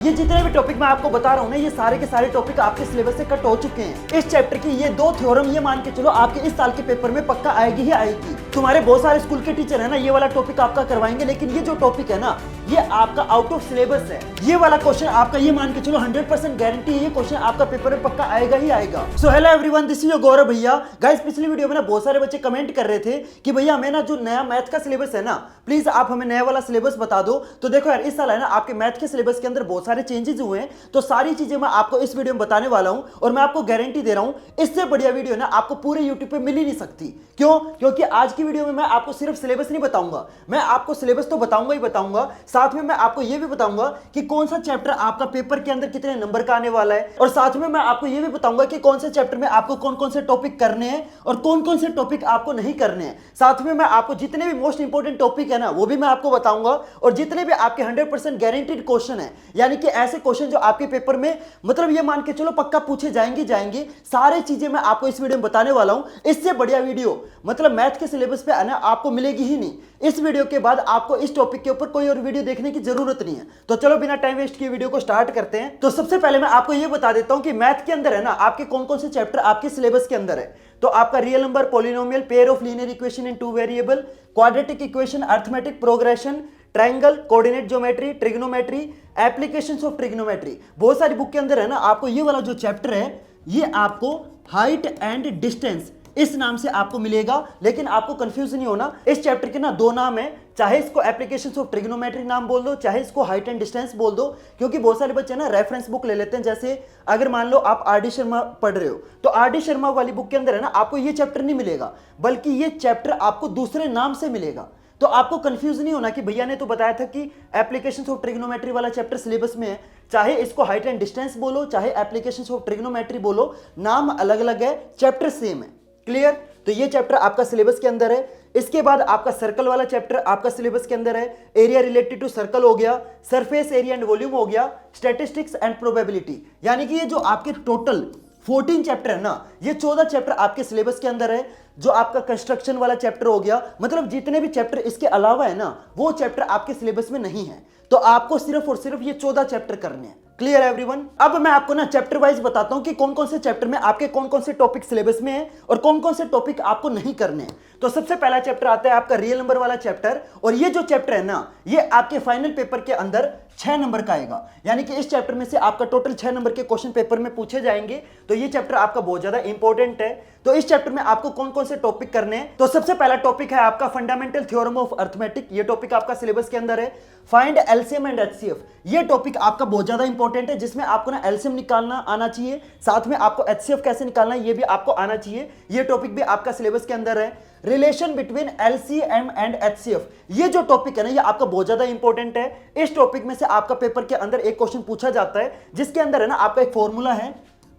ये जितने भी टॉपिक मैं आपको बता रहा हूँ ना, ये सारे के सारे टॉपिक आपके सिलेबस से कट हो चुके हैं। इस चैप्टर की ये 2 थ्योरम ये मान के चलो आपके इस साल के पेपर में पक्का आएगी ही आएगी। तुम्हारे बहुत सारे स्कूल के टीचर है ना, ये वाला टॉपिक आपका करवाएंगे, लेकिन ये जो टॉपिक है ना, ये आपका आउट ऑफ सिलेबस है। ये वाला क्वेश्चन आपका ये मान के चलो 100% गारंटी है, ये क्वेश्चन आपका पेपर में पक्का आएगा ही आएगा। So hello everyone, this is your Gaurav भैया। गाइस, पिछली वीडियो में ना बहुत सारे बच्चे कमेंट कर रहे थे कि भैया हमें ना जो नया मैथ का सिलेबस है ना, प्लीज आप हमें नया वाला सिलेबस बता दो। तो देखो यार, इस साल है ना आपके मैथ के सिलेबस के अंदर बहुत सारे चेंजेस हुए हैं, तो सारी चीजें मैं आपको इस वीडियो में बताने वाला हूं और मैं आपको गारंटी दे रहा हूं, इससे बढ़िया वीडियो ना आपको पूरे यूट्यूब पे मिल ही नहीं सकती। क्यों? क्योंकि आज की वीडियो में मैं आपको सिर्फ सिलेबस नहीं बताऊंगा, मैं आपको सिलेबस तो बताऊंगा ही बताऊंगा, साथ में मैं आपको यह भी बताऊंगा कि कौन सा चैप्टर आपका पेपर के अंदर कितने नंबर का आने वाला है, और साथ में मैं आपको यह भी बताऊंगा कि कौन से चैप्टर में आपको कौन कौन से टॉपिक करने हैं और कौन कौन से टॉपिक आपको नहीं करने हैं। साथ में मैं आपको जितने भी मोस्ट इंपोर्टेंट टॉपिक है ना, वो भी मैं आपको बताऊंगा, और जितने भी आपके 100% गारंटीड क्वेश्चन है, यानी कि ऐसे क्वेश्चन जो आपके पेपर में मतलब ये मान के चलो पक्का पूछे जाएंगे, सारी चीजें मैं आपको इस वीडियो में बताने वाला हूं। इससे बढ़िया वीडियो मतलब मैथ के सिलेबस पे आना आपको मिलेगी ही नहीं। इस वीडियो के बाद आपको इस टॉपिक के ऊपर कोई और वीडियो देखने की जरूरत नहीं है। तो चलो बिना टाइम वेस्ट किए वीडियो को स्टार्ट करते हैं। तो सबसे पहले मैं आपको यह बता देता हूं कि मैथ के अंदर है ना आपके कौन कौन से चैप्टर आपके सिलेबस के अंदर है। तो आपका real number, polynomial, pair of linear equation in 2 variable, quadratic equation, arithmetic progression, triangle, coordinate geometry, trigonometry, applications of trigonometry, बहुत सारी बुक के अंदर है ना आपको ये वाला जो चैप्टर है, ये आपको हाइट एंड डिस्टेंस इस नाम से आपको मिलेगा। लेकिन आपको कंफ्यूज नहीं होना, इस चैप्टर के ना 2 नाम है, चाहे इसको एप्लीकेशंस ऑफ ट्रिग्नोमेट्री नाम बोल दो, चाहे इसको हाइट एंड डिस्टेंस बोल दो, क्योंकि बहुत सारे बच्चे ना रेफरेंस बुक ले लेते हैं। जैसे अगर मान लो आप आर.डी. शर्मा पढ़ रहे हो, तो आर.डी. शर्मा वाली बुक के अंदर है ना आपको ये चैप्टर नहीं मिलेगा, बल्कि ये चैप्टर आपको दूसरे नाम से मिलेगा। तो आपको कंफ्यूज नहीं होना कि भैया ने तो बताया था कि एप्लीकेशंस ऑफ ट्रिग्नोमेट्री वाला चैप्टर सिलेबस में है, चाहे इसको हाइट एंड डिस्टेंस बोलो, चाहे एप्लीकेशंस ऑफ ट्रिग्नोमेट्री बोलो, नाम अलग अलग है, चैप्टर सेम है। क्लियर? तो ये चैप्टर आपका सिलेबस के अंदर है। इसके बाद आपका सर्कल वाला चैप्टर आपका सिलेबस के अंदर है। एरिया रिलेटेड टू सर्कल हो गया, सरफेस एरिया एंड वॉल्यूम हो गया, स्टैटिस्टिक्स एंड प्रोबेबिलिटी, यानी कि ये जो आपके टोटल 14 चैप्टर है ना, ये 14 चैप्टर आपके सिलेबस के अंदर है। जो आपका कंस्ट्रक्शन वाला चैप्टर हो गया, मतलब जितने भी चैप्टर इसके अलावा है ना, वो चैप्टर आपके सिलेबस में नहीं है। तो आपको सिर्फ और सिर्फ ये 14 चैप्टर करने हैं। Clear everyone? अब मैं आपको ना चैप्टर वाइज बताता हूं कि कौन कौन से चैप्टर में आपके कौन कौन से टॉपिक सिलेबस में है और कौन कौन से टॉपिक आपको नहीं करने हैं। तो सबसे पहला चैप्टर आता है आपका रियल नंबर वाला चैप्टर, और ये जो चैप्टर है ना, ये आपके फाइनल पेपर के अंदर 6 नंबर का आएगा, यानी कि इस चैप्टर में से आपका टोटल 6 नंबर के क्वेश्चन पेपर में पूछे जाएंगे। तो ये चैप्टर आपका बहुत ज्यादा इंपॉर्टेंट है। तो इस चैप्टर में आपको कौन कौन से टॉपिक करने हैं, तो सबसे पहला टॉपिक है आपका फंडामेंटल थ्योरम ऑफ अरिथमेटिक, ये टॉपिक आपका सिलेबस के अंदर है। फाइंड एलसीएम एंड एचसीएफ, ये टॉपिक आपका बहुत ज्यादा इंपॉर्टेंट है, जिसमें आपको ना एलसीएम निकालना आना चाहिए, साथ में आपको एचसीएफ कैसे निकालना है ये भी आपको आना चाहिए। ये टॉपिक भी आपका सिलेबस के अंदर है। Relation between LCM and HCF, ये जो टॉपिक है ना, ये आपका बहुत ज्यादा इंपॉर्टेंट है। इस टॉपिक में से आपका पेपर के अंदर एक क्वेश्चन पूछा जाता है, जिसके अंदर है ना आपका एक फॉर्मूला है,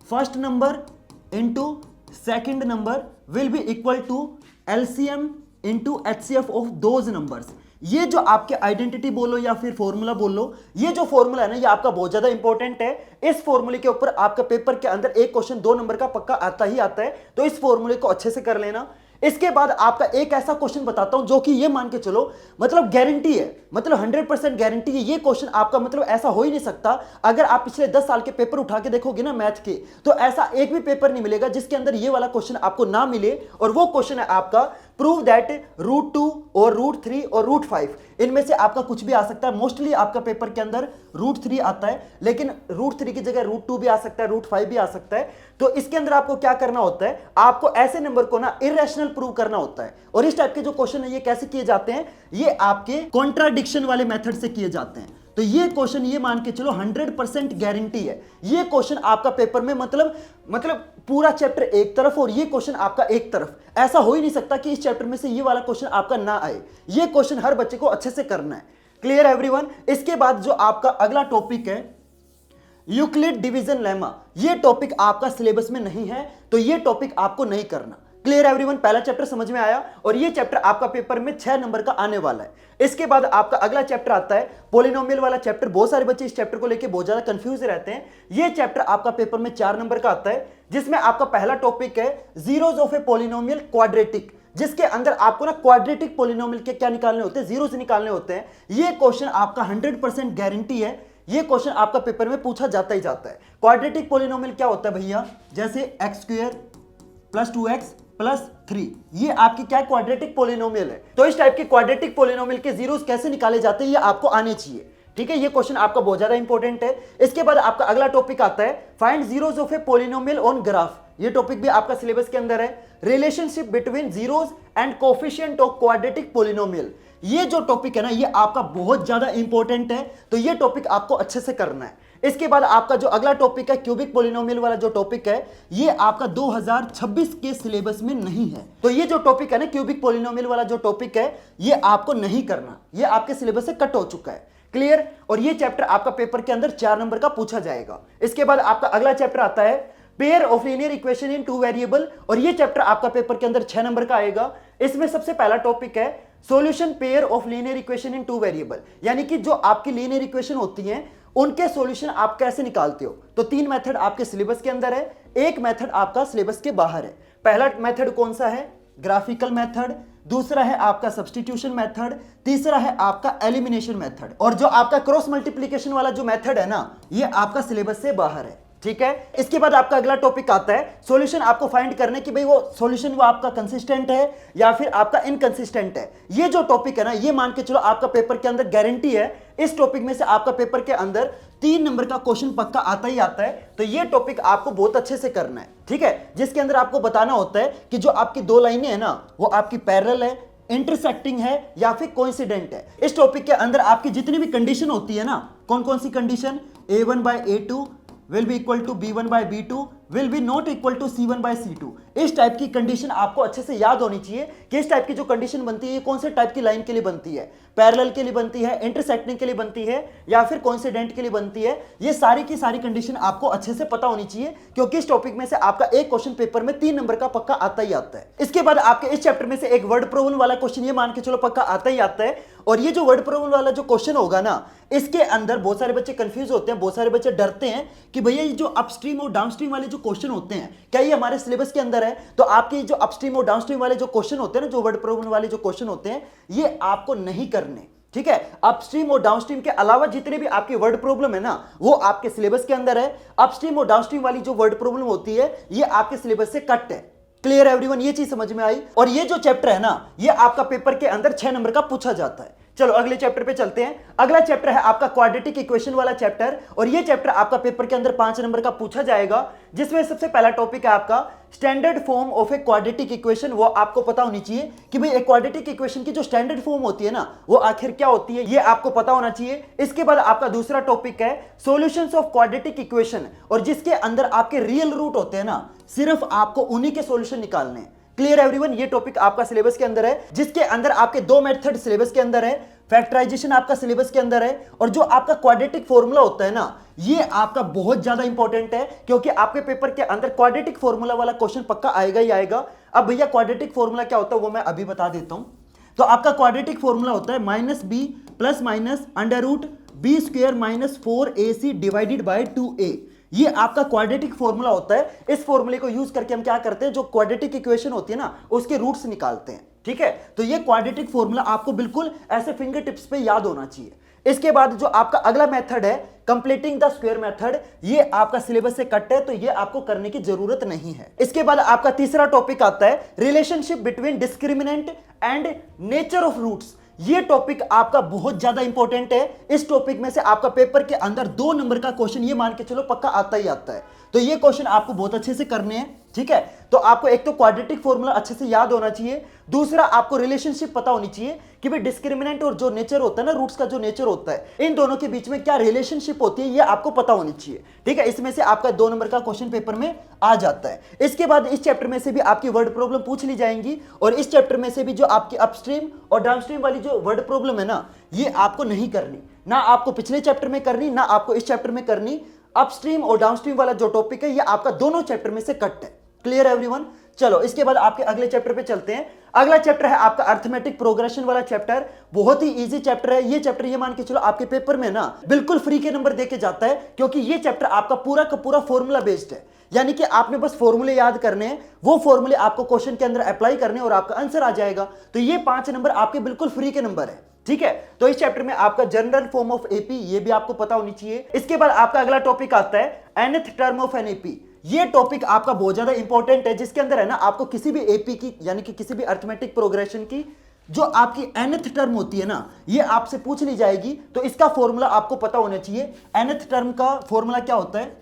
first number into second number will be equal to LCM into HCF of those numbers. ये जो आपके आइडेंटिटी बोलो या फिर फॉर्मूला बोलो, ये जो फॉर्मूला है ना, ये आपका बहुत ज्यादा इंपॉर्टेंट है। इस फॉर्मूले के ऊपर आपका पेपर के अंदर एक क्वेश्चन 2 नंबर का पक्का आता ही आता है, तो इस फॉर्मूले को अच्छे से कर लेना। इसके बाद आपका एक ऐसा क्वेश्चन बताता हूं जो कि ये मान के चलो मतलब गारंटी है, मतलब 100% गारंटी है। ये क्वेश्चन आपका मतलब ऐसा हो ही नहीं सकता। अगर आप पिछले 10 साल के पेपर उठा के देखोगे ना मैथ के, तो ऐसा एक भी पेपर नहीं मिलेगा जिसके अंदर ये वाला क्वेश्चन आपको ना मिले। और वो क्वेश्चन है आपका प्रूव दैट √2 और √3 और √5 इनमें से आपका कुछ भी आ सकता है। मोस्टली आपका पेपर के अंदर √3 आता है, लेकिन √3 की जगह √2 भी आ सकता है, √5 भी आ सकता है। तो इसके अंदर आपको क्या करना होता है, आपको ऐसे नंबर को ना इरेशनल प्रूव करना होता है। और इस टाइप के जो क्वेश्चन है ये कैसे किए जाते हैं, ये आपके कॉन्ट्राडिक्शन वाले मेथड से किए जाते हैं। तो ये क्वेश्चन ये मान के चलो 100% गारंटी है। ये क्वेश्चन आपका पेपर में मतलब पूरा चैप्टर एक तरफ और ये क्वेश्चन आपका एक तरफ, ऐसा हो ही नहीं सकता कि इस चैप्टर में से ये वाला क्वेश्चन आपका ना आए। ये क्वेश्चन हर बच्चे को अच्छे से करना है। Clear everyone? इसके बाद जो आपका अगला टॉपिक है यूक्लिड डिवीजन लेमा, ये टॉपिक आपका सिलेबस में नहीं है, तो ये टॉपिक आपको नहीं करना। Clear everyone? पहला चैप्टर समझ में आया, और ये चैप्टर आपका पेपर में 6 नंबर का आने वाला है। इसके बाद आपका अगला चैप्टर आता है पॉलिनोमियल वाला चैप्टर। बहुत सारे बच्चे इस चैप्टर को लेके बहुत ज्यादा कंफ्यूज रहते हैं। ये चैप्टर आपका पेपर में 4 नंबर का आता है, जिसमें आपका पहला टॉपिक है zeros of a polynomial quadratic, जिसके अंदर आपको ना क्वाड्रेटिक पॉलिनोमियल के क्या निकालने होते हैं, जीरोस निकालने होते हैं। ये क्वेश्चन आपका 100% गारंटी है ये क्वेश्चन आपका पेपर में पूछा जाता ही जाता है। क्वाड्रेटिक पॉलिनोमियल क्या होता है भैया, जैसे x square plus 2x plus 3, ये आपकी क्या क्वाड्रेटिक पॉलिनोमियल है। तो इस टाइप के क्वाड्रेटिक पॉलिनोमियल के जीरोस कैसे निकाले जाते हैं ये आपको आने चाहिए, ठीक है। ये क्वेश्चन आपका बहुत ज्यादा इंपॉर्टेंट है। इसके बाद आपका अगला टॉपिक आता है find zeros of a polynomial on graph. ये टॉपिक भी आपका सिलेबस के अंदर है। Relationship between zeros and coefficient of quadratic polynomial, ये जो टॉपिक है ना ये आपका बहुत ज्यादा इंपॉर्टेंट है, तो ये टॉपिक आपको अच्छे से करना है। इसके बाद आपका जो अगला टॉपिक है क्यूबिक पॉलिनोमियल वाला जो टॉपिक है, ये आपका 2026 के सिलेबस में नहीं है। तो ये जो टॉपिक है ना क्यूबिक पॉलिनोमियल वाला जो टॉपिक है, ये आपको नहीं करना, ये आपके सिलेबस से कट हो चुका है। क्लियर। और ये चैप्टर आपका पेपर के अंदर 4 नंबर का पूछा जाएगा। इसके बाद आपका अगला चैप्टर आता है pair of linear equation in 2 variable, और ये चैप्टर आपका पेपर के अंदर 6 नंबर का आएगा। इसमें सबसे पहला टॉपिक है solution pair of linear equation in 2 variable, यानी कि जो आपकी लीनियर इक्वेशन होती हैं उनके सॉल्यूशन आप कैसे निकालते हो। तो 3 मेथड आपके सिलेबस के अंदर है, एक मेथड आपका सिलेबस के बाहर है। पहला मेथड कौन सा है, ग्राफिकल मेथड, दूसरा है आपका सब्स्टिट्यूशन मेथड, तीसरा है आपका एलिमिनेशन मेथड, और जो आपका क्रॉस मल्टीप्लिकेशन वाला जो मेथड है ना ये आपका सिलेबस से बाहर है, ठीक है। इसके बाद आपका अगला टॉपिक आता है सॉल्यूशन आपको फाइंड करने की भाई वो सॉल्यूशन वो आपका कंसिस्टेंट है या फिर आपका इनकंसिस्टेंट है। ये जो टॉपिक है ना ये मान के चलो आपका पेपर के अंदर गारंटी है, इस टॉपिक में से आपका पेपर के अंदर 3 नंबर का क्वेश्चन पक्का आता ही आता है। तो ये टॉपिक आपको बहुत अच्छे से करना है, ठीक है, जिसके अंदर आपको बताना होता है कि जो आपकी 2 लाइनें है ना वो आपकी पैरेलल है, इंटरसेक्टिंग है या फिर कोइंसिडेंट है। इस टॉपिक के अंदर आपकी जितनी भी कंडीशन होती है ना, कौन कौन सी condition, a1/a2 will be equal to b1/b2 will be not equal to c1/c2, इस टाइप की कंडीशन आपको अच्छे से याद होनी चाहिए कि इस टाइप की जो कंडीशन बनती है ये कौन से टाइप की लाइन के लिए बनती है, पैरेलल के लिए बनती है, इंटरसेक्टिंग के लिए बनती है या फिर कोइंसिडेंट के लिए बनती है। ये सारी की सारी कंडीशन आपको अच्छे से पता होनी चाहिए, क्योंकि इस टॉपिक में से आपका एक क्वेश्चन पेपर में 3 नंबर का पक्का आता ही आता है। इसके बाद आपके इस चैप्टर में से एक वर्ड प्रॉब्लम वाला क्वेश्चन ये मान के चलो पक्का आता ही आता है। और ये जो वर्ड प्रॉब्लम वाला जो क्वेश्चन होगा ना, इसके अंदर बहुत सारे बच्चे कंफ्यूज होते हैं, बहुत सारे बच्चे डरते हैं कि भैया ये जो अपस्ट्रीम और डाउनस्ट्रीम वाले जो क्वेश्चन होते हैं क्या ये हमारे सिलेबस के अंदर है। तो आपके जो अपस्ट्रीम और डाउनस्ट्रीम वाले जो क्वेश्चन होते हैं ना, जो वर्ड प्रॉब्लम वाले जो क्वेश्चन होते हैं ये आपको नहीं करने, ठीक है। अपस्ट्रीम और डाउनस्ट्रीम के अलावा जितने भी आपकी वर्ड प्रॉब्लम है ना वो आपके सिलेबस के अंदर है। अपस्ट्रीम और डाउनस्ट्रीम वाली जो वर्ड प्रॉब्लम होती है ये आपके सिलेबस से कट है। क्लियर एवरीवन, ये चीज समझ में आई। और ये जो चैप्टर है ना ये आपका पेपर के अंदर 6 नंबर का पूछा जाता है। चलो अगले चैप्टर पे चलते हैं। अगला चैप्टर है आपका क्वाड्रेटिक इक्वेशन वाला चैप्टर, और ये चैप्टर आपका पेपर के अंदर 5 नंबर का पूछा जाएगा, जिसमें सबसे पहला टॉपिक है आपका standard form of a quadratic equation. वो आपको पता होनी चाहिए कि भाई एक क्वाड्रेटिक इक्वेशन की जो स्टैंडर्ड फॉर्म होती है ना वो आखिर क्या होती है, ये आपको पता होना चाहिए। इसके बाद आपका दूसरा टॉपिक है सॉल्यूशंस ऑफ क्वाड्रेटिक इक्वेशन, और जिसके अंदर आपके रियल रूट होते हैं ना सिर्फ आपको उन्हीं के सॉल्यूशन निकालने हैं। क्लियर एवरीवन, ये टॉपिक आपका सिलेबस के अंदर है, जिसके अंदर आपके 2 मेथड सिलेबस के अंदर है, फैक्टराइजेशन आपका सिलेबस के अंदर है, और जो आपका क्वाड्रेटिक फॉर्मूला होता है ना ये आपका बहुत ज्यादा इंपॉर्टेंट है, क्योंकि आपके पेपर के अंदर क्वाड्रेटिक फॉर्मूला वाला क्वेश्चन पक्का आएगा ही आएगा। अब भैया क्वाड्रेटिक फॉर्मूला क्या होता है वो मैं अभी बता देता हूं। तो आपका क्वाड्रेटिक फॉर्मूला होता है -b plus minus √b² - 4ac divided by 2a। ये आपका क्वाड्रेटिक फॉर्मूला होता है। इस फॉर्मूले को यूज करके हम क्या करते हैं, जो क्वाड्रेटिक इक्वेशन होती है ना उसके रूट्स निकालते हैं, ठीक है। तो ये क्वाड्रेटिक फॉर्मूला आपको बिल्कुल ऐसे फिंगर टिप्स पे याद होना चाहिए। इसके बाद जो आपका अगला मेथड है कंप्लीटिंग द स्क्वायर मेथड, ये आपका सिलेबस से कट है, तो ये आपको करने की जरूरत नहीं है। इसके बाद आपका तीसरा टॉपिक आता है relationship between discriminant and nature of roots. ये टॉपिक आपका बहुत ज्यादा इंपॉर्टेंट है। इस टॉपिक में से आपका पेपर के अंदर 2 नंबर का क्वेश्चन ये मान के चलो पक्का आता ही आता है। तो ये क्वेश्चन आपको बहुत अच्छे से करने हैं, ठीक है। तो आपको एक तो क्वाड्रेटिक फॉर्मूला अच्छे से याद होना चाहिए, दूसरा आपको रिलेशनशिप पता होनी चाहिए कि भाई डिस्क्रिमिनेंट और जो नेचर होता है ना, रूट्स का जो नेचर होता है, इन दोनों के बीच में क्या रिलेशनशिप होती है ये आपको पता होनी चाहिए, ठीक है। इसमें से आपका 2 नंबर का क्वेश्चन पेपर में आ जाता है। इसके बाद इस चैप्टर में से भी आपकी वर्ड प्रॉब्लम पूछ ली जाएंगी, और इस चैप्टर में से भी जो आपकी अपस्ट्रीम और डाउनस्ट्रीम वाली जो वर्ड प्रॉब्लम है ना ये आपको नहीं करनी, ना आपको पिछले चैप्टर में करनी, ना आपको इस चैप्टर में करनी। अपस्ट्रीम और डाउनस्ट्रीम वाला जो टॉपिक है ये आपका दोनों चैप्टर में से कट है। क्लियर एवरीवन, चलो इसके बाद आपके अगले चैप्टर पे चलते हैं। अगला चैप्टर है आपका अर्थमेटिक प्रोग्रेशन वाला चैप्टर, बहुत ही इजी चैप्टर है। ये चैप्टर ये मान के चलो आपके पेपर में ना बिल्कुल फ्री के नंबर देके जाता है, क्योंकि ये चैप्टर आपका पूरा का पूरा फॉर्मूला बेस्ड है, यानी कि आपने बस फॉर्मूले याद करने हैं, वो फॉर्मूले आपको क्वेश्चन के अंदर अप्लाई करने और आपका आंसर आ जाएगा। तो ये 5 नंबर आपके बिल्कुल फ्री के नंबर है, ठीक है, तो इस चैप्टर में आपका जनरल फॉर्म ऑफ एपी ये भी आपको पता होनी चाहिए। इसके बाद आपका अगला टॉपिक आता है nth term of an AP. ये टॉपिक आपका बहुत ज्यादा इंपॉर्टेंट है, जिसके अंदर है ना आपको किसी भी एपी की यानी कि किसी भी अरिथमेटिक प्रोग्रेशन की जो आपकी nth टर्म होती है ना, ये आपसे पूछ ली जाएगी। तो इसका फॉर्मूला आपको पता होना चाहिए। nth टर्म का फॉर्मूला क्या होता है?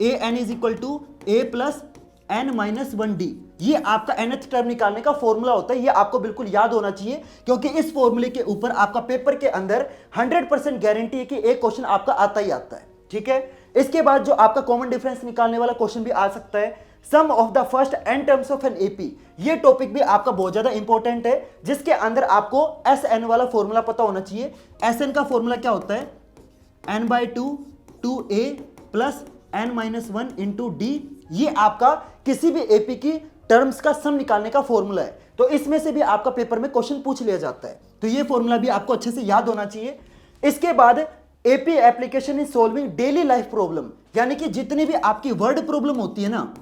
A n is equal to A plus N minus one d. ये आपका nth टर्म निकालने का फॉर्मूला होता है। ये आपको बिल्कुल याद होना चाहिए, क्योंकि इस फॉर्मूले के ऊपर आपका पेपर के अंदर 100% गारंटी है कि एक क्वेश्चन आपका आता ही आता है। ठीक है, इसके बाद जो आपका कॉमन डिफरेंस निकालने वाला क्वेश्चन भी आ सकता है, sum of the first n terms of an AP. ये टॉपिक भी आपका बहुत ज्यादा इंपॉर्टेंट है, जिसके अंदर आपको एस एन वाला फॉर्मूला पता होना चाहिए। एस एन का फॉर्मूला क्या होता है? n by two A plus N minus one into D. ये आपका किसी भी एपी की टर्म्स का सम निकालने का फॉर्मूला है। तो इसमें से भी आपका पेपर में क्वेश्चन पूछ लिया जाता है, तो ये फॉर्मूला भी आपको अच्छे से याद होना चाहिए। इसके बाद AP application in solving daily life problem, यानी कि जितनी भी आपकी वर्ड प्रॉब्लम होती है ना,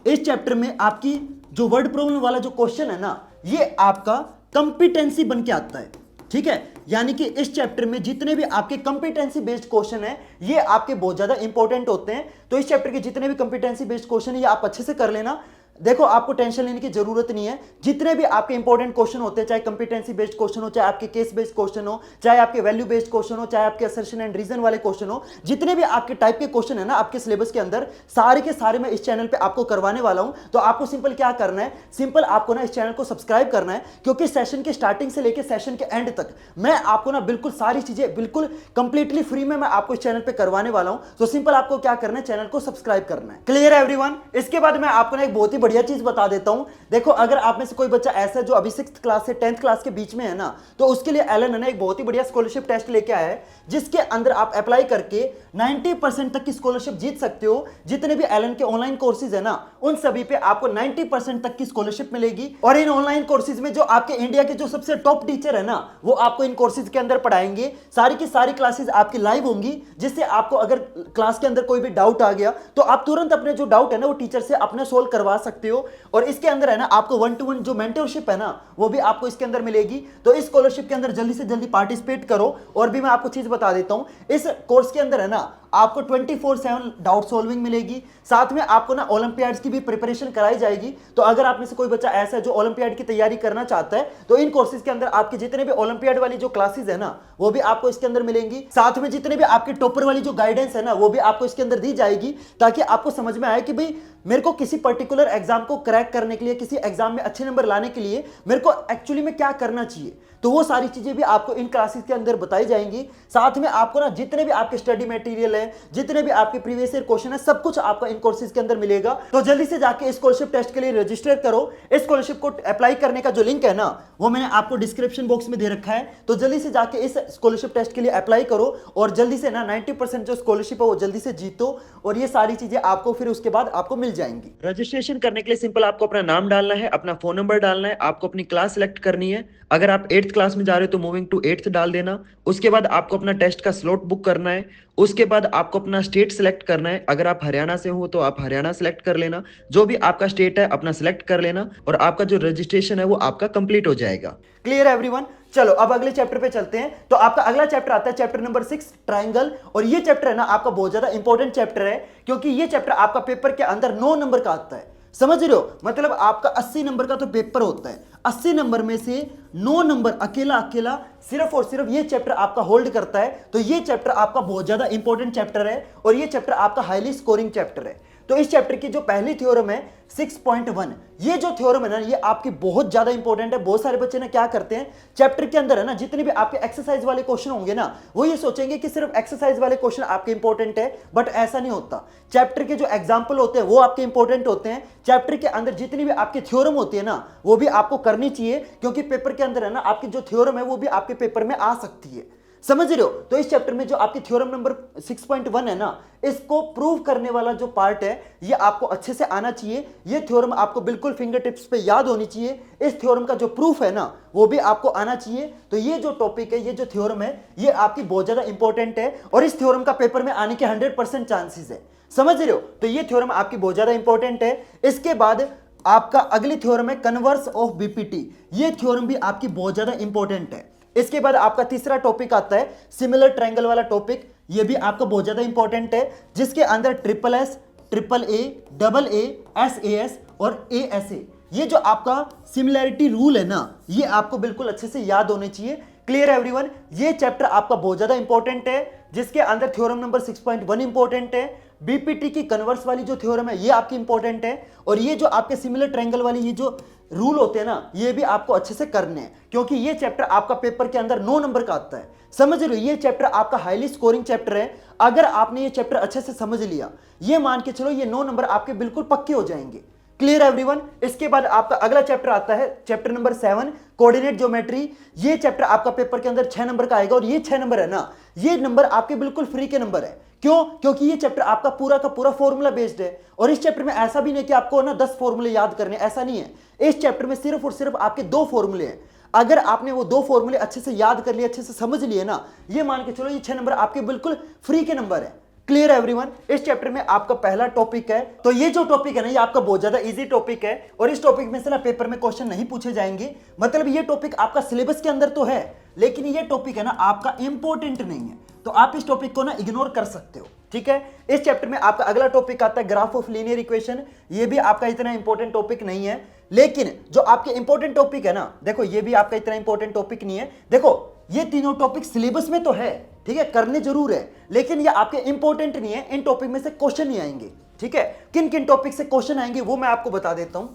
इस चैप्टर में आपकी जो वर्ड प्रॉब्लम वाला जो क्वेश्चन है ना, ये आपका कंपिटेंसी बन के आता है। ठीक है, यानी कि इस चैप्टर में जितने भी आपके कंपिटेंसी बेस्ड क्वेश्चन है, ये आपके बहुत ज्यादा इंपॉर्टेंट होते हैं। तो इस चैप्टर के जितने भी कंपिटेंसी बेस्ड क्वेश्चन है, ये आप अच्छे से कर लेना। देखो, आपको टेंशन लेने की जरूरत नहीं है। जितने भी आपके इंपॉर्टेंट क्वेश्चन होते हैं, चाहे कंपिटेंसी बेस्ड क्वेश्चन हो, चाहे आपके केस बेस्ड क्वेश्चन हो, चाहे आपके वैल्यू बेस्ड क्वेश्चन हो, चाहे आपके असर्शन एंड रीजन वाले क्वेश्चन हो, जितने भी आपके टाइप के क्वेश्चन है ना आपके सिलेबस के अंदर, सारे के सारे मैं इस चैनल पे आपको करवाने वाला हूं। तो आपको सिंपल क्या करना है, सिंपल आपको ना इस चैनल को सब्सक्राइब करना है, क्योंकि सेशन के स्टार्टिंग से लेकर सेशन के एंड तक मैं आपको ना बिल्कुल सारी चीजें बिल्कुल कंप्लीटली फ्री में मैं आपको इस चैनल पे करवाने वाला हूं। तो सिंपल आपको क्या करना है, चैनल को सब्सक्राइब करना है। क्लियर है एवरीवन? इसके बाद मैं आपको ना एक बहुत ही बढ़िया चीज बता देता हूं। देखो, अगर आप में से कोई बच्चा ऐसा है जो अभी 6th क्लास से 10th क्लास के बीच में है ना, तो उसके लिए एलन ने एक बहुत ही बढ़िया स्कॉलरशिप टेस्ट लेके आया है, जिसके अंदर आप अप्लाई करके 90% तक की स्कॉलरशिप जीत सकते हो। जितने भी एलन के ऑनलाइन कोर्सेज है ना, उन सभी पे आपको 90% तक की स्कॉलरशिप मिलेगी। और इन ऑनलाइन कोर्सेज में जो आपके इंडिया के जो सबसे टॉप टीचर है ना, वो आपको इन कोर्सेज के अंदर पढ़ाएंगे। सारी की सारी क्लासेज आपकी लाइव होंगी, जिससे आपको अगर क्लास के अंदर कोई भी डाउट आ गया तो आप तुरंत अपने जो डाउट है ना, वो टीचर से अपने सोल्व करवा सकते हो। और इसके अंदर है ना आपको 1-to-1 जो मेंटरशिप है ना, वो भी आपको इसके अंदर मिलेगी। तो इस स्कॉलरशिप के अंदर जल्दी से जल्दी पार्टिसिपेट करो। और भी मैं आपको चीज बता देता हूं, इस कोर्स के अंदर है ना आपको 24/7 डाउट सॉल्विंग मिलेगी। साथ में आपको ना ओलंपियाड्स की भी प्रिपरेशन कराई जाएगी। तो अगर आप में से कोई बच्चा ऐसा है जो ओलंपियाड की तैयारी करना चाहता है, तो इन कोर्सेज के अंदर आपके जितने भी ओलंपियाड वाली जो क्लासेस है ना, वो भी आपको इसके अंदर मिलेंगी। साथ में जितने भी आपके टॉपर वाली जो गाइडेंस है ना, वो भी आपको इसके अंदर दी जाएगी, ताकि आपको समझ में आए कि भाई मेरे को किसी पर्टिकुलर एग्जाम को क्रैक करने के लिए, किसी एग्जाम में अच्छे नंबर लाने के लिए मेरे को एक्चुअली में क्या करना चाहिए। तो वो सारी चीजें भी आपको इन क्लासेस के अंदर बताई जाएंगी। साथ में आपको ना जितने भी आपके स्टडी मटेरियल है, जितने भी आपके प्रीवियस ईयर क्वेश्चन है, सब कुछ आपको इन कोर्सेज के अंदर मिलेगा। तो जल्दी से जाके इस स्कॉलरशिप टेस्ट के लिए रजिस्टर करो। इस स्कॉलरशिप को अप्लाई करने का जो लिंक है ना, वो मैंने आपको डिस्क्रिप्शन बॉक्स में दे रखा है। तो जल्दी से जाके इस स्कॉलरशिप टेस्ट के लिए अप्लाई करो, और जल्दी से ना 90% जो स्कॉलरशिप है वो जल्दी से जीतो। और ये सारी चीजें आपको फिर उसके बाद आपको मिल जाएंगी। रजिस्ट्रेशन करने के लिए सिंपल आपको अपना नाम डालना है, अपना फोन नंबर डालना है, आपको अपनी क्लास सेलेक्ट करनी है। अगर आप 8th क्लास में जा रहे हो तो मूविंग टू 8th डाल देना। उसके बाद आपको अपना टेस्ट का स्लॉट बुक करना है। उसके बाद आपको अपना स्टेट सेलेक्ट करना है। अगर आप हरियाणा से हो तो आप हरियाणा सेलेक्ट कर लेना, जो भी आपका स्टेट है अपना सेलेक्ट कर लेना, और आपका जो रजिस्ट्रेशन है वो आपका कंप्लीट हो जाएगा। क्लियर है एवरीवन? चलो अब अगले चैप्टर पे चलते हैं। तो आपका अगला चैप्टर आता है चैप्टर नंबर 6, ट्राइंगल। और ये चैप्टर है ना आपका बहुत ज्यादा इंपॉर्टेंट चैप्टर है, क्योंकि ये चैप्टर आपका पेपर के अंदर 9 नंबर का आता है। समझ रहे हो? मतलब आपका 80 नंबर का तो पेपर होता है, 80 नंबर में से 9 नंबर अकेला अकेला सिर्फ और सिर्फ ये चैप्टर आपका होल्ड करता है। तो ये चैप्टर आपका बहुत ज्यादा इंपॉर्टेंट चैप्टर है, और ये चैप्टर आपका हाईली स्कोरिंग चैप्टर है। तो इस चैप्टर की जो पहली थ्योरम है 6.1, ये जो थ्योरम है ना, ये आपकी बहुत ज्यादा इंपॉर्टेंट है। बहुत सारे बच्चे ना क्या करते हैं, चैप्टर के अंदर है ना जितने भी आपके एक्सरसाइज वाले क्वेश्चन होंगे ना, वो ये सोचेंगे कि सिर्फ एक्सरसाइज वाले क्वेश्चन आपके इंपॉर्टेंट है, बट ऐसा नहीं होता। चैप्टर के जो एग्जाम्पल होते हैं वो आपके इंपॉर्टेंट होते हैं। चैप्टर के अंदर जितनी भी आपकी थ्योरम होती है ना, वो भी आपको करनी चाहिए, क्योंकि पेपर के अंदर है ना आपकी जो थ्योरम है वो भी आपके पेपर में आ सकती है। समझ रहे हो? तो इस चैप्टर में जो आपकी थ्योरम नंबर 6.1 है ना, इसको प्रूव करने वाला जो पार्ट है ये आपको अच्छे से आना चाहिए। ये थ्योरम आपको बिल्कुल फिंगर टिप्स पे याद होनी चाहिए। इस थ्योरम का जो प्रूफ है ना, वो भी आपको आना चाहिए। तो ये जो टॉपिक है, ये जो थ्योरम है, ये आपकी बहुत ज्यादा इंपॉर्टेंट है, और इस थ्योरम का पेपर में आने के 100% चांसेस है। समझ रहे हो? तो ये थ्योरम आपकी बहुत ज्यादा इंपॉर्टेंट है। इसके बाद आपका अगली थ्योरम है कन्वर्स ऑफ बीपीटी। ये थ्योरम भी आपकी बहुत ज्यादा इंपॉर्टेंट है। इसके बाद आपका तीसरा टॉपिक आता है सिमिलर ट्रायंगल वाला टॉपिक। ये भी आपका बहुत ज्यादा इंपॉर्टेंट है, जिसके अंदर triple S, triple A, double A, S A S और ए एस ए, ये जो आपका सिमिलैरिटी रूल है ना, ये आपको बिल्कुल अच्छे से याद होने चाहिए। Clear everyone? ये चैप्टर आपका बहुत ज्यादा इंपॉर्टेंट है, जिसके अंदर थ्योरम नंबर 6.1 इंपॉर्टेंट है, बीपीटी की कन्वर्स वाली जो थ्योरम है ये आपकी इंपॉर्टेंट है, और ये जो आपके सिमिलर ट्रायंगल वाली ये जो रूल होते हैं ना, ये भी आपको अच्छे से करने हैं, क्योंकि ये चैप्टर आपका पेपर के अंदर 9 नंबर का आता है। समझ रहे हो? ये चैप्टर आपका हाईली स्कोरिंग चैप्टर है। अगर आपने ये चैप्टर अच्छे से समझ लिया, ये मान के चलो ये 9 नंबर आपके बिल्कुल पक्के हो जाएंगे। Clear everyone? इसके बाद आपका अगला चैप्टर आता है चैप्टर नंबर 7 कोऑर्डिनेट ज्योमेट्री। ये चैप्टर आपका पेपर के अंदर 6 नंबर का आएगा, और ये 6 नंबर है ना, ये नंबर आपके बिल्कुल फ्री के नंबर है। क्यों? क्योंकि ये चैप्टर आपका पूरा का पूरा फॉर्मूला बेस्ड है, और इस चैप्टर में ऐसा भी नहीं कि आपको ना 10 फॉर्मूले याद करने, ऐसा नहीं है। इस चैप्टर में सिर्फ और सिर्फ आपके 2 फॉर्मूले हैं। अगर आपने वो 2 फॉर्मूले अच्छे से याद कर लिए, अच्छे से समझ लिए ना, ये मान के चलो ये 6 नंबर आपके बिल्कुल फ्री के नंबर है। Clear everyone? इस चैप्टर में आपका पहला टॉपिक है, तो ये जो टॉपिक है ना, ये आपका बहुत ज्यादा इजी टॉपिक है, और इस टॉपिक में से ना पेपर में क्वेश्चन नहीं पूछे जाएंगे। मतलब ये टॉपिक आपका सिलेबस के अंदर तो है, लेकिन ये टॉपिक है ना आपका इंपॉर्टेंट नहीं है, तो आप इस टॉपिक को ना इग्नोर कर सकते हो। ठीक है? इस चैप्टर में आपका अगला टॉपिक आता है ग्राफ ऑफ लीनियर इक्वेशन। ये भी आपका इतना इंपॉर्टेंट टॉपिक नहीं है, लेकिन जो आपके इंपॉर्टेंट टॉपिक है ना, देखो ये भी आपका इतना इंपॉर्टेंट टॉपिक नहीं है। देखो ये तीनों टॉपिक सिलेबस में तो है, ठीक है, करने जरूर है, लेकिन ये आपके इंपॉर्टेंट नहीं है। इन टॉपिक में से क्वेश्चन नहीं आएंगे। ठीक है? किन किन टॉपिक से क्वेश्चन आएंगे वो मैं आपको बता देता हूं।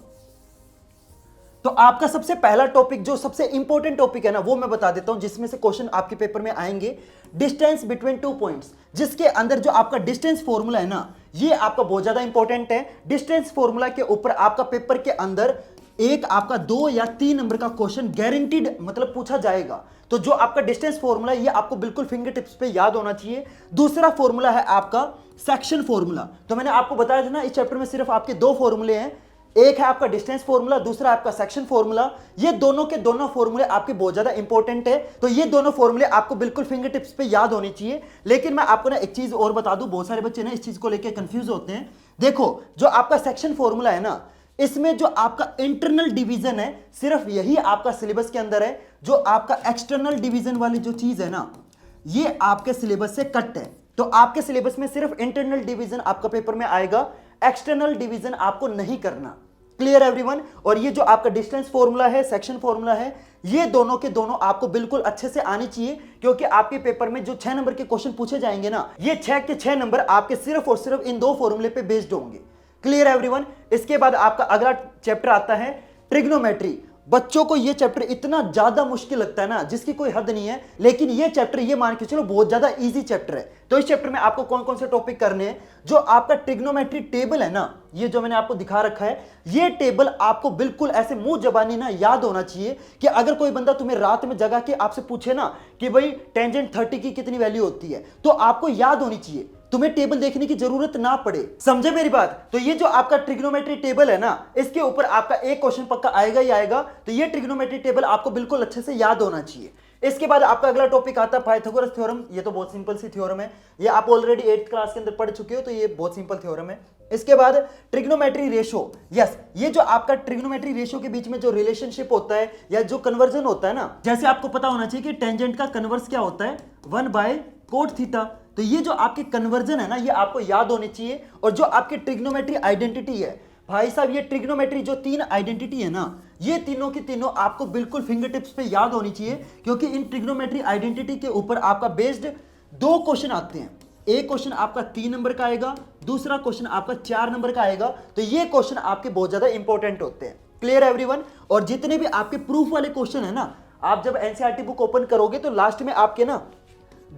तो आपका सबसे पहला टॉपिक, जो सबसे इंपॉर्टेंट टॉपिक है ना, वो मैं बता देता हूं, जिसमें से क्वेश्चन आपके पेपर में आएंगे। डिस्टेंस बिटवीन 2 पॉइंट्स, जिसके अंदर जो आपका डिस्टेंस फॉर्मूला है ना, ये आपका बहुत ज्यादा इंपॉर्टेंट है। डिस्टेंस फॉर्मूला के ऊपर आपका पेपर के अंदर एक आपका 2 या 3 नंबर का क्वेश्चन गारंटीड मतलब पूछा जाएगा। तो जो आपका डिस्टेंस फॉर्मूला है, ये आपको बिल्कुल फिंगर टिप्स पे याद होना चाहिए। दूसरा फॉर्मूला है आपका सेक्शन फॉर्मूला। तो मैंने आपको बताया था ना, इस चैप्टर में सिर्फ आपके 2 फॉर्मूले हैं, एक है आपका डिस्टेंस फॉर्मूला, दूसरा आपका सेक्शन फॉर्मूला। ये दोनों के दोनों फॉर्मूले आपके बहुत ज्यादा इंपॉर्टेंट है, तो ये दोनों फॉर्मूले आपको बिल्कुल फिंगर टिप्स पे याद होनी चाहिए। लेकिन मैं आपको ना एक चीज और बता दूं, बहुत सारे बच्चे ना इस चीज को लेकर कंफ्यूज होते हैं। देखो जो आपका सेक्शन फॉर्मूला है ना, इसमें जो आपका इंटरनल डिवीजन है, सिर्फ यही आपका सिलेबस के अंदर है। जो आपका एक्सटर्नल डिवीजन वाली जो चीज है ना, ये आपके सिलेबस से कट है। तो आपके सिलेबस में सिर्फ इंटरनल डिवीजन आपका पेपर में आएगा, एक्सटर्नल डिवीजन आपको नहीं करना। Clear everyone? और ये जो आपका डिस्टेंस फॉर्मूला है, सेक्शन फॉर्मूला है, ये दोनों के दोनों आपको बिल्कुल अच्छे से आनी चाहिए, क्योंकि आपके पेपर में जो 6 नंबर के क्वेश्चन पूछे जाएंगे ना, ये 6 के 6 नंबर आपके सिर्फ और सिर्फ इन 2 फॉर्मूले पे बेस्ड होंगे। Clear everyone? इसके बाद आपका अगला चैप्टर आता है ट्रिग्नोमेट्री। बच्चों को ये चैप्टर इतना ज्यादा मुश्किल लगता है ना, जिसकी कोई हद नहीं है, लेकिन ये चैप्टर ये मान के चलो बहुत ज्यादा इजी चैप्टर है। तो इस चैप्टर में आपको कौन कौन से टॉपिक करने हैं? जो आपका ट्रिग्नोमेट्री टेबल है ना, ये जो मैंने आपको दिखा रखा है, ये टेबल आपको बिल्कुल ऐसे मुंह जबानी ना याद होना चाहिए, कि अगर कोई बंदा तुम्हें रात में जगा के आपसे पूछे ना कि भाई टेंजेंट 30 की कितनी वैल्यू होती है, तो आपको याद होनी चाहिए, तुम्हें टेबल देखने की जरूरत ना पड़े। समझे मेरी बात? तो ये जो आपका ट्रिग्नोमेट्री टेबल है ना, इसके ऊपर आपका एक क्वेश्चन पक्का आएगा ही आएगा। तो ये ट्रिग्नोमेट्री टेबल आपको बिल्कुल अच्छे से याद होना चाहिए। इसके बाद आपका अगला टॉपिक आता है पाइथागोरस थ्योरम। ये तो बहुत सिंपल सी थ्योरम है, ये आप ऑलरेडी 8th क्लास के अंदर पढ़ चुके हो, तो ये बहुत सिंपल थ्योरम है। इसके बाद ट्रिग्नोमेट्री रेशो। यस, ये जो आपका ट्रिग्नोमेट्री रेशो के बीच में जो रिलेशनशिप होता है या जो कन्वर्जन होता है ना, जैसे आपको पता होना चाहिए कि टेंजेंट का कन्वर्स क्या होता है, 1/cot थीटा। तो ये जो आपके कन्वर्जन है ना, ये आपको याद होने चाहिए। और जो आपकी ट्रिग्नोमेट्री आइडेंटिटी है, भाई साहब, ये ट्रिग्नोमेट्री जो 3 आइडेंटिटी है ना, ये तीनों की तीनों आपको बिल्कुल फिंगर टिप्स पे याद होनी चाहिए, क्योंकि इन ट्रिग्नोमेट्री आइडेंटिटी के ऊपर आपका बेस्ड 2 क्वेश्चन आते हैं। एक क्वेश्चन आपका 3 नंबर का आएगा, दूसरा क्वेश्चन आपका 4 नंबर का आएगा। तो ये क्वेश्चन आपके बहुत ज्यादा इंपॉर्टेंट होते हैं। Clear everyone? और जितने भी आपके प्रूफ वाले क्वेश्चन है ना, आप जब एनसीईआरटी बुक ओपन करोगे तो लास्ट में आपके ना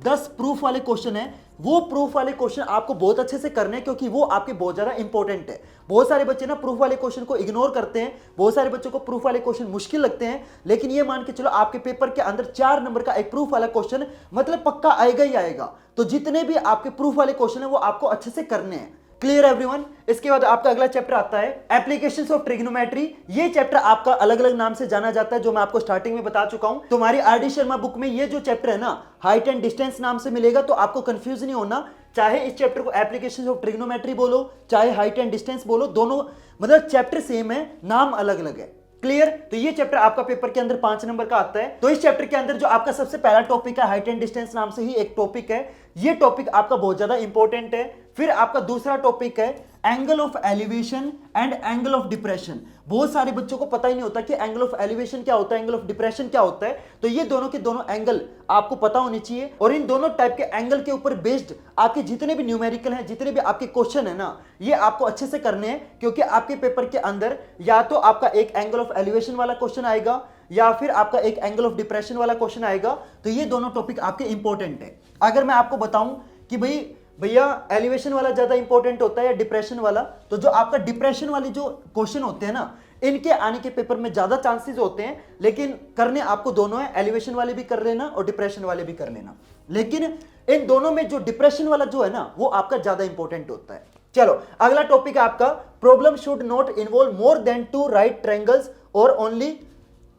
10 प्रूफ वाले क्वेश्चन है। वो प्रूफ वाले क्वेश्चन आपको बहुत अच्छे से करने हैं, क्योंकि वो आपके बहुत ज्यादा इंपॉर्टेंट है। बहुत सारे बच्चे ना प्रूफ वाले क्वेश्चन को इग्नोर करते हैं, बहुत सारे बच्चों को प्रूफ वाले क्वेश्चन मुश्किल लगते हैं, लेकिन ये मान के चलो आपके पेपर के अंदर 4 नंबर का एक प्रूफ वाला क्वेश्चन मतलब पक्का आएगा ही आएगा। तो जितने भी आपके प्रूफ वाले क्वेश्चन है वो आपको अच्छे से करने हैं। Clear everyone? इसके बाद आपका अगला चैप्टर आता है एप्लीकेशंस ऑफ ट्रिग्नोमेट्री। ये चैप्टर आपका अलग अलग नाम से जाना जाता है, जो मैं आपको स्टार्टिंग में बता चुका हूं। तुम्हारी आरडी शर्मा बुक में ये जो चैप्टर है ना, हाइट एंड डिस्टेंस नाम से मिलेगा, तो आपको कंफ्यूज नहीं होना। चाहे इस चैप्टर को एप्लीकेशंस ऑफ ट्रिग्नोमेट्री बोलो, चाहे हाइट एंड डिस्टेंस बोलो, दोनों मतलब चैप्टर सेम है, नाम अलग अलग है। क्लियर। तो ये चैप्टर आपका पेपर के अंदर 5 नंबर का आता है। तो इस चैप्टर के अंदर जो आपका सबसे पहला टॉपिक है हाइट एंड डिस्टेंस नाम से ही एक टॉपिक है, ये टॉपिक आपका बहुत ज्यादा इंपॉर्टेंट है। फिर आपका दूसरा टॉपिक है angle of elevation and angle of depression. बहुत सारे बच्चों को पता ही नहीं होता कि एंगल ऑफ एलिवेशन क्या होता है, एंगल ऑफ डिप्रेशन क्या होता है। तो ये दोनों के दोनों एंगल आपको पता होने चाहिए, और इन दोनों टाइप के एंगल के ऊपर बेस्ड आपके जितने भी न्यूमेरिकल हैं, जितने भी आपके क्वेश्चन है ना, ये आपको अच्छे से करने हैं। क्योंकि आपके पेपर के अंदर या तो आपका एक एंगल ऑफ एलिवेशन वाला क्वेश्चन आएगा या फिर आपका एक एंगल ऑफ डिप्रेशन वाला क्वेश्चन आएगा। तो ये दोनों टॉपिक आपके इंपॉर्टेंट है। अगर मैं आपको बताऊं कि भैया एलिवेशन वाला ज्यादा इंपॉर्टेंट होता है या डिप्रेशन वाला, तो जो आपका डिप्रेशन वाले जो क्वेश्चन होते हैं ना, इनके आने के पेपर में ज्यादा चांसेस होते हैं, लेकिन करने आपको दोनों है, एलिवेशन वाले भी कर लेना और डिप्रेशन वाले भी कर लेना। लेकिन इन दोनों में जो डिप्रेशन वाला जो है ना, वो आपका ज्यादा इंपॉर्टेंट होता है। चलो अगला टॉपिक है आपका problem should not involve more than 2 right triangles और ओनली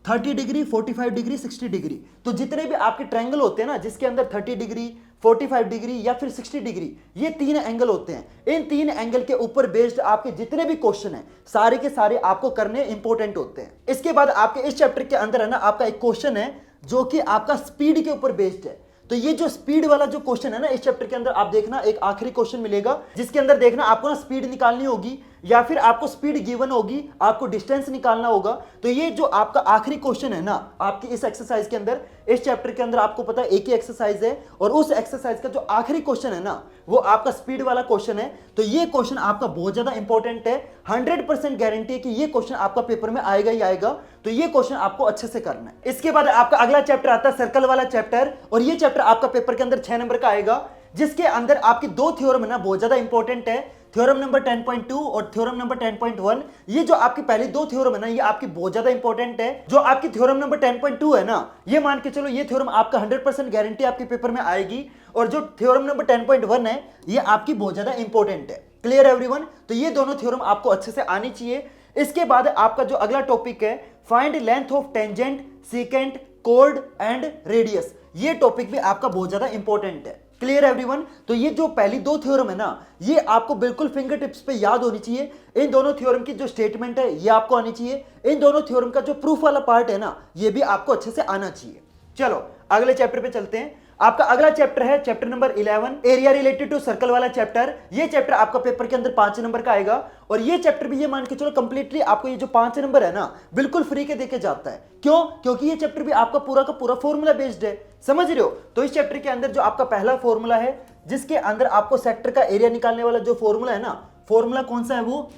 30 डिग्री, 45 डिग्री, 60 डिग्री। तो जितने भी आपके ट्रायंगल होते हैं ना, जिसके अंदर 30 डिग्री, 45 डिग्री या फिर 60 डिग्री, ये 3 एंगल होते हैं। इन 3 एंगल के ऊपर बेस्ड आपके जितने भी क्वेश्चन हैं, सारे के सारे आपको करने इंपॉर्टेंट होते हैं। इसके बाद आपके इस चैप्टर के अंदर है ना, आपका एक क्वेश्चन है जो कि आपका स्पीड के ऊपर बेस्ड है। तो ये जो स्पीड वाला जो क्वेश्चन है ना, इस चैप्टर के अंदर आप देखना एक आखिरी क्वेश्चन मिलेगा, जिसके अंदर देखना आपको ना स्पीड निकालनी होगी या फिर आपको स्पीड गिवन होगी, आपको डिस्टेंस निकालना होगा। तो ये जो आपका आखिरी क्वेश्चन है ना, आपकी इस एक्सरसाइज के अंदर, इस चैप्टर के अंदर आपको पता है एक ही एक्सरसाइज है, और उस एक्सरसाइज का जो आखिरी क्वेश्चन है ना, वो आपका स्पीड वाला क्वेश्चन है। तो ये क्वेश्चन आपका बहुत ज्यादा इंपॉर्टेंट है। 100% गारंटी है कि ये क्वेश्चन आपका पेपर में आएगा ही आएगा। तो ये क्वेश्चन आपको अच्छे से करना है। इसके बाद आपका अगला चैप्टर आता है सर्कल वाला चैप्टर, और ये चैप्टर आपका पेपर के अंदर 6 नंबर का आएगा, जिसके अंदर आपकी 2 थ्योरम है ना, बहुत ज्यादा इंपॉर्टेंट है। थ्योरम नंबर 10.2 और थ्योरम नंबर 10.1। ये जो आपकी पहली 2 थ्योरम है ना, ये आपकी बहुत ज्यादा इंपॉर्टेंट है। जो आपकी थ्योरम नंबर 10.2 है ना, ये मान के चलो ये थ्योरम आपका 100% गारंटी आपके पेपर में आएगी, और जो थ्योरम नंबर 10.1 है, ये आपकी बहुत ज्यादा इंपॉर्टेंट है। Clear everyone. तो ये दोनों थ्योरम आपको अच्छे से आनी चाहिए। इसके बाद आपका जो अगला टॉपिक है find length of tangent, secant, chord and radius. ये टॉपिक भी आपका बहुत ज्यादा इंपॉर्टेंट है। Clear everyone. तो ये जो पहली 2 थ्योरम है ना, ये आपको बिल्कुल फिंगर टिप्स पे याद होनी चाहिए। इन दोनों थ्योरम की जो स्टेटमेंट है, ये आपको आनी चाहिए। इन दोनों थ्योरम का जो प्रूफ वाला पार्ट है ना, ये भी आपको अच्छे से आना चाहिए। चलो अगले चैप्टर पे चलते हैं। आपका अगला चैप्टर है chapter number 11, area related to circle वाला चैप्टर। ये चैप्टर आपका पेपर के अंदर 5 नंबर का आएगा, और ये चैप्टर भी ये मान के चलो कंप्लीटली आपको ये जो 5 नंबर है ना, बिल्कुल फ्री के देके जाता है। क्यों? क्योंकि ये चैप्टर भी आपका पूरा का पूरा फॉर्मूला बेस्ड है। समझ रहे हो? तो इस चैप्टर के अंदर जो आपका पहला फॉर्मूला है, जिसके अंदर आपको सेक्टर का एरिया निकालने वाला जो फॉर्मूला है ना, फॉर्मूला कौन सा है? वो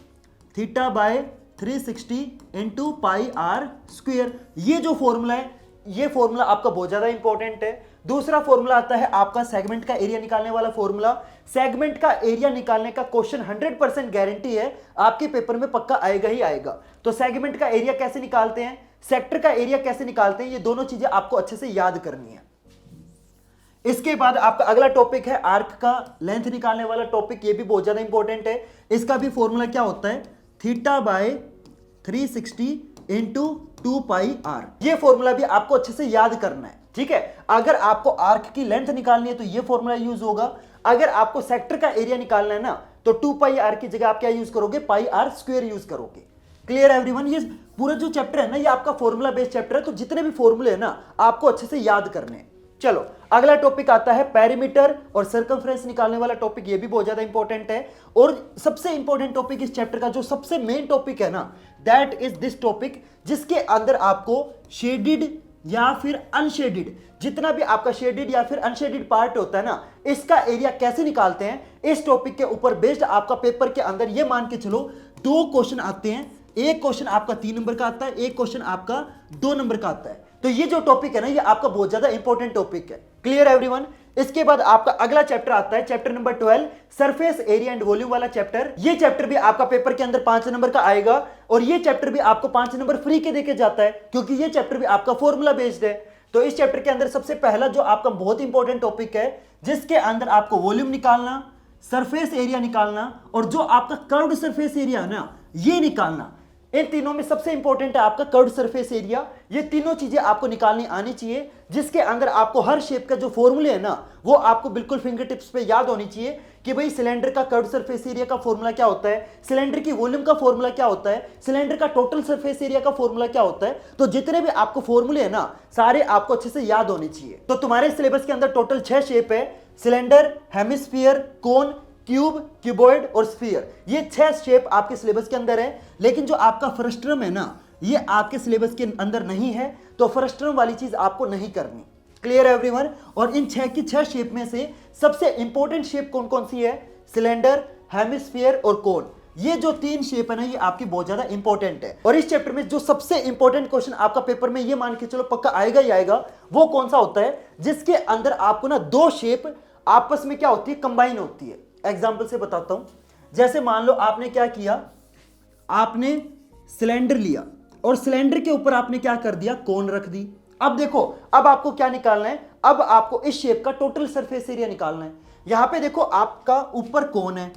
θ/360 इंटू पाई आर स्क्वायर। ये जो फॉर्मूला है, ये फॉर्मूला आपका बहुत ज्यादा इंपॉर्टेंट है। दूसरा फॉर्मूला आता है आपका सेगमेंट का एरिया निकालने वाला फॉर्मूला। सेगमेंट का एरिया निकालने का क्वेश्चन 100% गारंटी है आपके पेपर में पक्का आएगा ही आएगा। तो सेगमेंट का एरिया कैसे निकालते हैं, सेक्टर का एरिया कैसे निकालते हैं, ये दोनों चीजें आपको अच्छे से याद करनी है। इसके बाद आपका अगला टॉपिक है आर्क का लेंथ निकालने वाला टॉपिक। ये भी बहुत ज्यादा इंपॉर्टेंट है। इसका भी फॉर्मूला क्या होता है? θ/360 इंटू 2 पाई आर। ये फॉर्मूला भी आपको अच्छे से याद करना है। ठीक है। अगर आपको आर्क की लेंथ निकालनी है तो ये फॉर्मूला यूज होगा। अगर आपको सेक्टर का एरिया निकालना है ना, तो 2 पाई आर की जगह आप क्या यूज करोगे? पाई आर स्क्वायर यूज करोगे। Clear everyone. ये पूरा जो चैप्टर है ना, ये आपका फॉर्मूला बेस्ड चैप्टर है। तो जितने भी फॉर्मूले है ना, आपको अच्छे से याद करने हैं। चलो अगला टॉपिक आता है पेरीमीटर और सर्कमफ्रेंस निकालने वाला टॉपिक। ये भी बहुत ज्यादा इंपॉर्टेंट है। और सबसे इंपॉर्टेंट टॉपिक इस चैप्टर का, जो सबसे मेन टॉपिक है ना, दैट इज दिस टॉपिक, जिसके अंदर आपको शेडेड या फिर अनशेडेड, जितना भी आपका शेडेड या फिर अनशेडेड पार्ट होता है ना, इसका एरिया कैसे निकालते हैं, इस टॉपिक के ऊपर बेस्ड आपका पेपर के अंदर ये मान के चलो 2 क्वेश्चन आते हैं। एक क्वेश्चन आपका 3 नंबर का आता है, एक क्वेश्चन आपका 2 नंबर का आता है। तो ये जो टॉपिक है ना, ये आपका बहुत ज्यादा इंपॉर्टेंट टॉपिक है। Clear everyone. इसके बाद आपका अगला चैप्टर आता है chapter number 12, surface area and volume वाला चैप्टर। ये चैप्टर भी आपका पेपर के अंदर 5 नंबर का आएगा, और ये चैप्टर भी आपको 5 नंबर फ्री के देके जाता है, क्योंकि ये चैप्टर भी आपका फॉर्मूला बेस्ड है। तो इस चैप्टर के अंदर सबसे पहला जो आपका बहुत इंपॉर्टेंट टॉपिक है, जिसके अंदर आपको वॉल्यूम निकालना, सरफेस एरिया निकालना, और जो आपका कर्व्ड सरफेस एरिया है ना, ये निकालना। इन तीनों में सबसे इंपॉर्टेंट है आपका कर्व्ड सरफेस एरिया। ये तीनों चीजें आपको निकालनी आनी चाहिए, जिसके अंदर आपको हर शेप का जो फॉर्मूले है ना, वो आपको बिल्कुल फिंगर टिप्स पे याद होनी चाहिए। कि भाई सिलेंडर का कर्व सरफेस एरिया का फॉर्मूला क्या होता है, सिलेंडर की वॉल्यूम का फॉर्मूला क्या होता है, सिलेंडर का टोटल सरफेस एरिया का फॉर्मूला क्या होता है। तो जितने भी आपको फॉर्मूले है ना, सारे आपको अच्छे से याद होने चाहिए। तो तुम्हारे सिलेबस के अंदर टोटल 6 शेप है, सिलेंडर, हेमिस्फीयर, कोन, क्यूब, क्यूबॉइड और स्फीयर। ये 6 शेप आपके सिलेबस के अंदर है। लेकिन जो आपका फ्रस्ट्रम है ना, ये आपके सिलेबस के अंदर नहीं है, तो फ्रस्ट्रम वाली चीज आपको नहीं करनी। Clear everyone. और इन 6 की 6 शेप में से सबसे इंपॉर्टेंट शेप कौन कौन सी है, सिलेंडर, हेमिस्फीयर और कोन। ये जो 3 शेप है ना, ये आपकी बहुत ज्यादा इंपॉर्टेंट है। और इस चैप्टर में जो सबसे इंपॉर्टेंट क्वेश्चन आपका पेपर में ये मान के चलो पक्का आएगा ही आएगा, वो कौन सा होता है, जिसके अंदर आपको ना 2 शेप आपस में क्या होती है, कंबाइन होती है। एग्जाम्पल से बताता हूं। जैसे मान लो आपने क्या किया, आपने सिलेंडर लिया और सिलेंडर के ऊपर आपने क्या कर दिया, कोन रख दी। अब देखो, अब आपको क्या निकालना है, अब आपको इस शेप का टोटल सरफेस एरिया निकालना है। यहां पे देखो, आपका ऊपर कोन है,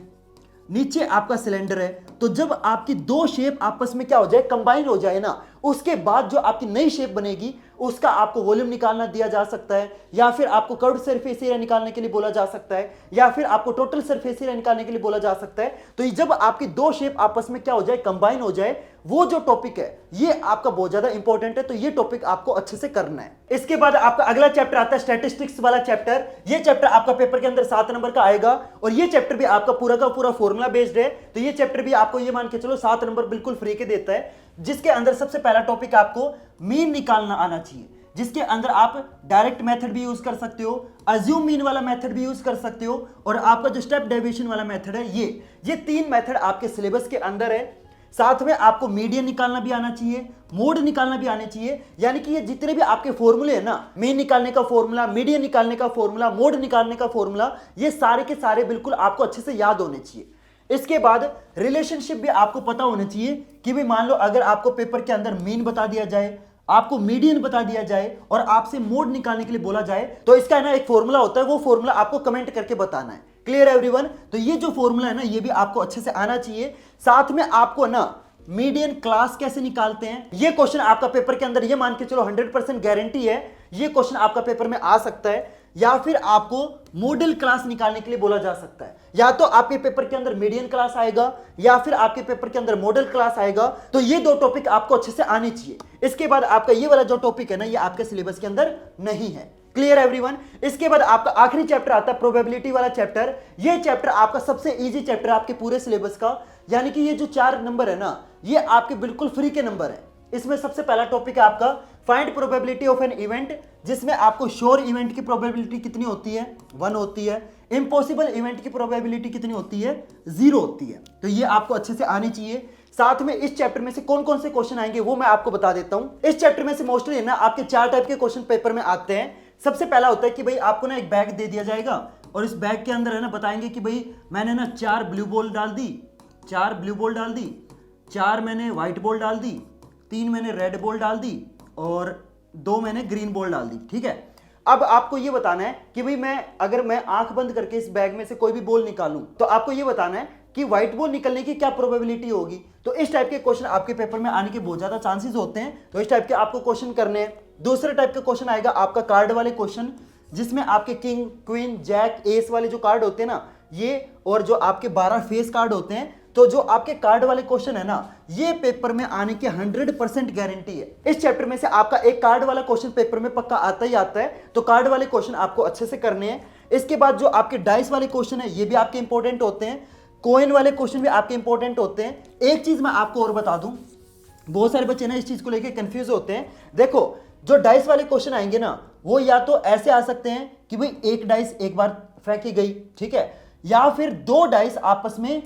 नीचे आपका सिलेंडर है। तो जब आपकी 2 शेप आपस में क्या हो जाए, कंबाइन हो जाए ना, उसके बाद जो आपकी नई शेप बनेगी उसका आपको वॉल्यूम निकालना दिया जा सकता है, या फिर आपको कर्व्ड सरफेस एरिया निकालने के लिए बोला जा सकता है, या फिर आपको टोटल सरफेस एरिया निकालने के लिए बोला जा सकता है। तो ये जब आपकी 2 शेप आपस में क्या हो जाए, कंबाइन हो जाए, वो जो टॉपिक है ये आपका बहुत ज्यादा इंपॉर्टेंट है। तो ये टॉपिक आपको अच्छे से करना है। इसके बाद आपका अगला चैप्टर आता है स्टैटिस्टिक्स वाला चैप्टर। ये चैप्टर आपका पेपर के अंदर 7 नंबर का आएगा और ये चैप्टर भी आपका पूरा का पूरा फॉर्मूला बेस्ड है। तो ये चैप्टर भी आपको ये मान के चलो 7 नंबर बिल्कुल फ्री के देता है, जिसके अंदर सबसे पहला टॉपिक आपको मीन निकालना आना चाहिए, जिसके अंदर आप डायरेक्ट मेथड भी यूज कर सकते हो, अज्यूम मीन वाला मेथड भी यूज कर सकते हो, और आपका जो स्टेप डेविएशन वाला मेथड है, ये 3 मेथड आपके सिलेबस के अंदर है। साथ में आपको मीडियन निकालना भी आना चाहिए, मोड निकालना भी आना चाहिए। यानी कि ये जितने भी आपके फॉर्मूले हैं ना, मीन निकालने का फॉर्मूला, मीडियन निकालने का फॉर्मूला, मोड निकालने का फॉर्मूला, ये सारे के सारे बिल्कुल आपको अच्छे से याद होने चाहिए। इसके बाद रिलेशनशिप भी आपको पता होना चाहिए कि भाई मान लो अगर आपको पेपर के अंदर मीन बता दिया जाए, आपको मीडियन बता दिया जाए और आपसे मोड निकालने के लिए बोला जाए, तो इसका ना एक फॉर्मूला होता है, वो फॉर्मूला आपको कमेंट करके बताना है। Clear everyone. तो ये जो फॉर्मूला है ना, ये भी आपको अच्छे से आना चाहिए। साथ में आपको ना मीडियन क्लास कैसे निकालते हैं, ये क्वेश्चन आपका पेपर के अंदर, ये मान के चलो 100% गारंटी है ये क्वेश्चन आपका पेपर में आ सकता है। या फिर आपको मॉडल क्लास निकालने के लिए बोला जा सकता है, या तो आपके पेपर के अंदर मीडियन क्लास आएगा या फिर आपके पेपर के अंदर मॉडल क्लास आएगा। तो ये 2 टॉपिक आपको अच्छे से आने चाहिए। इसके बाद आपका ये वाला जो टॉपिक है ना, ये आपके सिलेबस के अंदर नहीं है। Clear everyone. इसके बाद आपका आखिरी चैप्टर आता है प्रोबेबिलिटी वाला चैप्टर। ये चैप्टर आपका सबसे इजी चैप्टर है आपके पूरे सिलेबस का। यानी कि ये जो 4 नंबर है ना, ये आपके बिल्कुल फ्री के नंबर है। इसमें सबसे पहला टॉपिक है आपका find probability of an event, जिसमें आपको श्योर इवेंट की प्रोबेबिलिटी कितनी होती है, 1 होती है। इम्पॉसिबल इवेंट की प्रोबेबिलिटी कितनी होती है, 0 होती है। तो ये आपको अच्छे से आनी चाहिए। साथ में इस चैप्टर में से कौन कौन से क्वेश्चन आएंगे वो मैं आपको बता देता हूं। इस चैप्टर में से मोस्टली ना आपके 4 टाइप के क्वेश्चन पेपर में आते हैं। सबसे पहला होता है कि भाई आपको ना एक बैग दे दिया जाएगा और इस बैग के अंदर है ना बताएंगे कि भाई मैंने ना 4 ब्लू बॉल डाल दी, 4 ब्लू बॉल डाल दी, 4 मैंने व्हाइट बॉल डाल दी, 3 मैंने रेड बॉल डाल दी और 2 मैंने ग्रीन बॉल डाल दी। ठीक है। अब आपको ये बताना है कि भाई अगर मैं आंख बंद करके इस बैग में से कोई भी बॉल निकालूं, तो आपको ये बताना है कि व्हाइट बॉल निकलने की क्या प्रोबेबिलिटी होगी। तो इस टाइप के क्वेश्चन आपके पेपर में आने के बहुत ज्यादा चांसेस होते हैं। तो इस टाइप के आपको क्वेश्चन करने हैं। दूसरे टाइप का क्वेश्चन आएगा आपका कार्ड वाले क्वेश्चन, जिसमें आपके किंग, क्वीन, जैक, एस वाले जो कार्ड होते हैं ना, ये और जो आपके 12 फेस कार्ड होते हैं, तो जो आपके कार्ड वाले क्वेश्चन है ना, ये पेपर में आने की 100% गारंटी है। इस चैप्टर में से आपका एक कार्ड वाला क्वेश्चन पेपर में पक्का आता ही आता है। तो कार्ड वाले क्वेश्चन आपको अच्छे से करने हैं। इसके बाद जो आपके डाइस वाले क्वेश्चन है, ये भी आपके इंपॉर्टेंट होते हैं। कॉइन वाले क्वेश्चन भी आपके इंपॉर्टेंट होते हैं। एक चीज मैं आपको और बता दूं, बहुत सारे बच्चे ना इस चीज को लेके कंफ्यूज होते हैं। देखो, जो डाइस वाले क्वेश्चन आएंगे ना, वो या तो ऐसे आ सकते हैं कि भाई एक डाइस एक बार फेंकी गई, ठीक है, या फिर 2 डाइस आपस में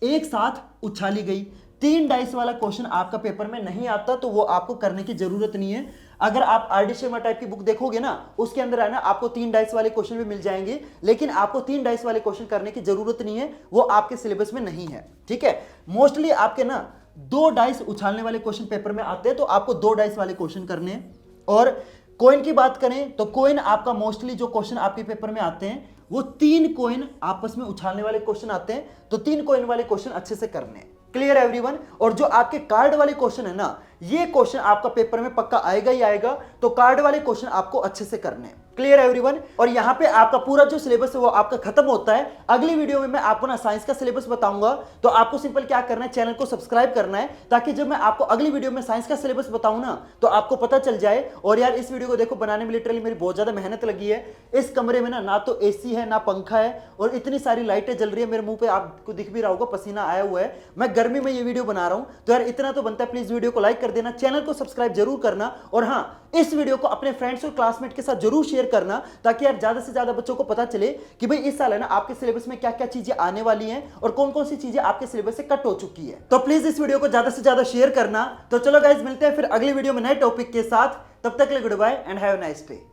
एक साथ उछाली गई। 3 डाइस वाला क्वेश्चन आपका पेपर में नहीं आता, तो वो आपको करने की जरूरत नहीं है। अगर आप आर डी शर्मा टाइप की बुक देखोगे ना, उसके अंदर है ना आपको 3 डाइस वाले क्वेश्चन भी मिल जाएंगे, लेकिन आपको 3 डाइस वाले क्वेश्चन करने की जरूरत नहीं है, वो आपके सिलेबस में नहीं है। ठीक है। मोस्टली आपके ना 2 डाइस उछालने वाले क्वेश्चन पेपर में आते हैं, तो आपको 2 डाइस वाले क्वेश्चन करने हैं। और कॉइन की बात करें तो कॉइन आपका मोस्टली जो क्वेश्चन आपके पेपर में आते हैं, वो 3 कॉइन आपस में उछालने वाले क्वेश्चन आते हैं। तो 3 कॉइन वाले क्वेश्चन अच्छे से करने हैं। Clear everyone. और जो आपके कार्ड वाले क्वेश्चन है ना, ये क्वेश्चन आपका पेपर में पक्का आएगा ही आएगा। तो कार्ड वाले क्वेश्चन आपको अच्छे से करने हैं। Clear everyone. और यहाँ पे आपका पूरा जो सिलेबस है वो आपका खत्म होता है। अगली वीडियो में मैं आपको ना साइंस का सिलेबस बताऊंगा, तो आपको सिंपल क्या करना है, चैनल को सब्सक्राइब करना है, ताकि जब मैं आपको अगली वीडियो में साइंस का सिलेबस बताऊं ना तो आपको पता चल जाए। और यार इस वीडियो को देखो बनाने में लिटरली मेरी बहुत ज्यादा मेहनत लगी है। इस कमरे में ना तो एसी है ना पंखा है, और इतनी सारी लाइटें जल रही है, मेरे मुंह पे आपको दिख भी रहा होगा पसीना आया हुआ है, मैं गर्मी में ये वीडियो बना रहा हूं। तो यार इतना तो बनता है, प्लीज वीडियो को लाइक कर देना, चैनल को सब्सक्राइब जरूर करना, और हाँ इस वीडियो को अपने फ्रेंड्स और क्लासमेट के साथ जरूर शेयर करना, ताकि यार ज्यादा से ज्यादा बच्चों को पता चले कि भाई इस साल है ना आपके सिलेबस में क्या क्या चीजें आने वाली हैं और कौन कौन सी चीजें आपके सिलेबस से कट हो चुकी है। तो प्लीज इस वीडियो को ज्यादा से ज्यादा शेयर करना। तो चलो गाइज मिलते हैं फिर अगली वीडियो में नए टॉपिक के साथ, तब तक के लिए goodbye and have a nice day.